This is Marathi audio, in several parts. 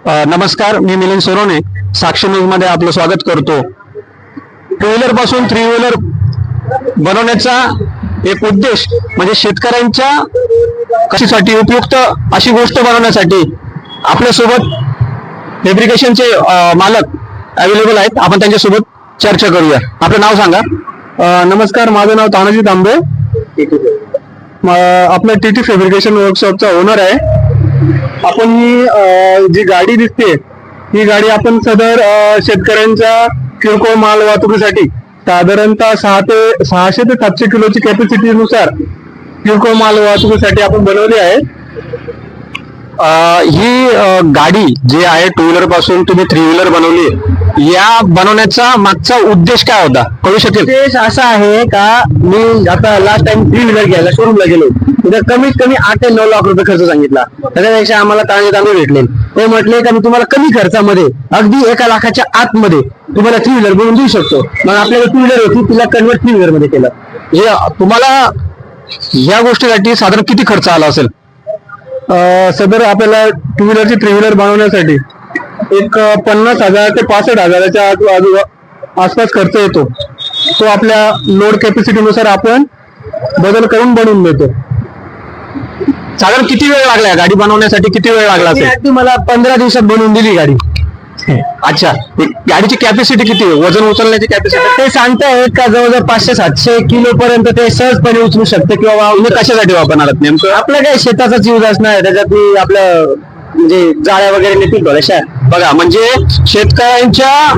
नमस्कार, मी मिलिंद सोरोने साक्षी न्यूज मध्ये आपलं स्वागत करतो। टू व्हीलर पासून थ्री व्हीलर बनवण्याचा एक उद्देश म्हणजे शेतकऱ्यांच्या कशासाठी उपयुक्त अशी गोष्ट बनवण्यासाठी आपल्यासोबत फॅब्रिकेशनचे मालक अवेलेबल आहेत। आपण त्यांच्यासोबत चर्चा करूया। आपलं नाव सांगा। नमस्कार, माझं नाव तानाजी तांबे, आपलं टीटी फॅब्रिकेशन वर्कशॉपचा ओनर आहे। आपण ही जी गाडी दिसते ही गाडी आपण सदर शेतकऱ्यांच्या किरकोळ माल वाहतुकीसाठी साधारणतः 600 ते 700 किलोची कॅपॅसिटी नुसार किरकोळ माल वाहतुकीसाठी आपण बनवली आहे। ही गाडी जी आहे टू व्हीलर पासून तुम्ही थ्री व्हीलर बनवली, या बनवण्याचा मागचा उद्देश काय होता कळू शकेल? उद्देश असा आहे का, मी आता लास्ट टाइम थ्री व्हीलर घ्यायला शोरूमला गेलो, तिथे कमीत कमी 8 ते 9 लाख रुपये खर्च सांगितला। त्याच्यापेक्षा आम्हाला तांबे भेटले। ते म्हटले का मी तुम्हाला कमी खर्चामध्ये अगदी 1 लाखाच्या आतमध्ये तुम्हाला थ्री व्हीलर बनवून देऊ शकतो। मग आपल्याला टू व्हीलर होती, तिला कन्वर्ट थ्री व्हीलर मध्ये केलं। हे तुम्हाला या गोष्टीसाठी साधारण किती खर्च आला असेल? सदर आपल्याला टू व्हीलरची थ्री व्हीलर बनवण्यासाठी एक 50,000 ते 65,000च्या आसपास खर्च येतो। तो आपल्या लोड कॅपॅसिटी नुसार आपण बदल करून बनवून देतो। साधारण किती वेळ लागला गाडी बनवण्यासाठी? किती वेळ लागला असेल? मला 15 दिवसात बनवून दिली गाडी। अच्छा, गाडीची कॅपॅसिटी किती आहे? वजन उचलण्याची कॅपॅसिटी ते सांगताय का जवळजवळ 500-700 किलो पर्यंत ते सहजपणे उचलू शकते। किंवा तुम्ही कशासाठी वापरणार आहात नेमकं? आपलं काही शेताचाच यूज असणार, त्याच्यात आपलं म्हणजे जाळ्या वगैरे नेतील थोड्याशा। बघा, म्हणजे शेतकऱ्यांच्या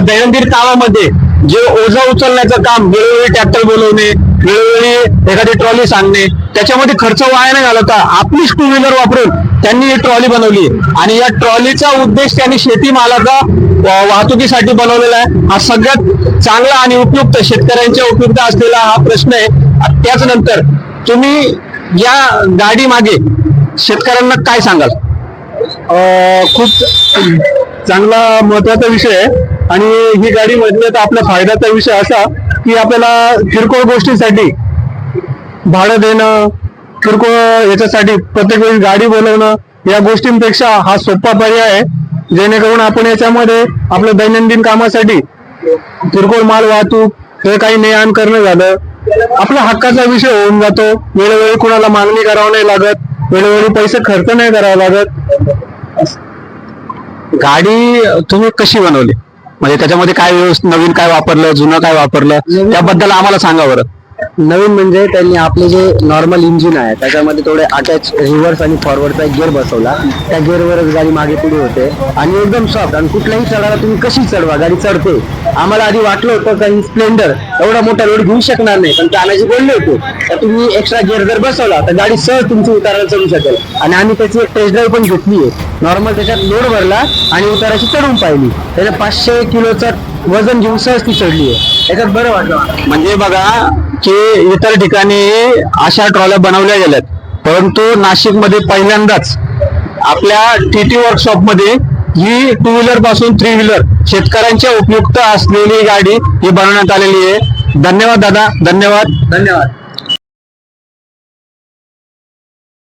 दैनंदिन कामामध्ये जे ओझं उचलण्याचं काम, वेळोवेळी ट्रॅक्टर बोलवणे, वेळोवेळी एखादी ट्रॉली सांगणे, त्याच्यामध्ये खर्च वाया नाही घालवता आपलीच टू व्हीलर वापरून त्यांनी ही ट्रॉली बनवली आणि या ट्रॉलीचा उद्देश त्यांनी शेती मालाचा वाहतुकीसाठी बनवलेला आहे। हा सगळ्यात चांगला आणि उपयुक्त शेतकऱ्यांच्या उपयुक्त असलेला हा प्रश्न आहे। त्याचनंतर तुम्ही या गाडी मागे शेतकऱ्यांना काय सांगाल? खूप चांगला महत्वाचा विषय आहे आणि ही गाडी म्हटलं तर आपल्या फायद्याचा विषय असा की आपल्याला किरकोळ गोष्टींसाठी भाडं देणं, किरकोळ याच्यासाठी प्रत्येक वेळी गाडी बोलवणं, या गोष्टींपेक्षा हा सोपा पर्याय आहे। जेणेकरून आपण याच्यामध्ये आपल्या दैनंदिन कामासाठी किरकोळ माल वाहतूक हे काही ने आण करणं झालं, आपल्या हक्काचा विषय होऊन जातो। वेळोवेळी कुणाला मागणी करावं नाही लागत, वेळोवेळी पैसे खर्च नाही करावा लागत। गाडी तुम्ही कशी बनवली, म्हणजे त्याच्यामध्ये काय नवीन काय वापरलं, जुनं काय वापरलं, त्याबद्दल आम्हाला सांगा बरं। नवीन म्हणजे त्यांनी आपले जे नॉर्मल इंजिन आहे त्याच्यामध्ये थोडे अटॅच रिव्हर्स आणि फॉरवर्डचा एक गिअर बसवला। त्या गिअरवरच गाडी मागे पुढे होते आणि एकदम सॉफ्ट, आणि कुठल्याही चढायला तुम्ही कशी चढवा गाडी चढते। आम्हाला आधी वाटलं होतं का ही स्प्लेंडर एवढा मोठा लोड घेऊ शकणार नाही, पण तानाजी बोलले होते तर तुम्ही एक्स्ट्रा गिअर जर बसवला तर गाडी सहज तुमची उतारायला चढू शकेल। आणि आम्ही त्याची एक टेस्ट ड्राईव्ह पण घेतली आहे। नॉर्मल त्याच्यात लोड भरला आणि उताराची चढून पाहिली, त्याच्या 500 किलोचा वजन घेऊन सहज ती चढली आहे। त्याच्यात बरं वाटलं। म्हणजे बघा की इतर ठिकाणी अशा ट्रॉल्या बनवल्या गेल्यात, परंतु नाशिकमध्ये पहिल्यांदाच आपल्या टीटी वर्कशॉप मध्ये ही टू व्हीलर पासून थ्री व्हीलर शेतकऱ्यांच्या उपयुक्त असलेली गाडी ही बनवण्यात आलेली आहे। धन्यवाद दादा, धन्यवाद।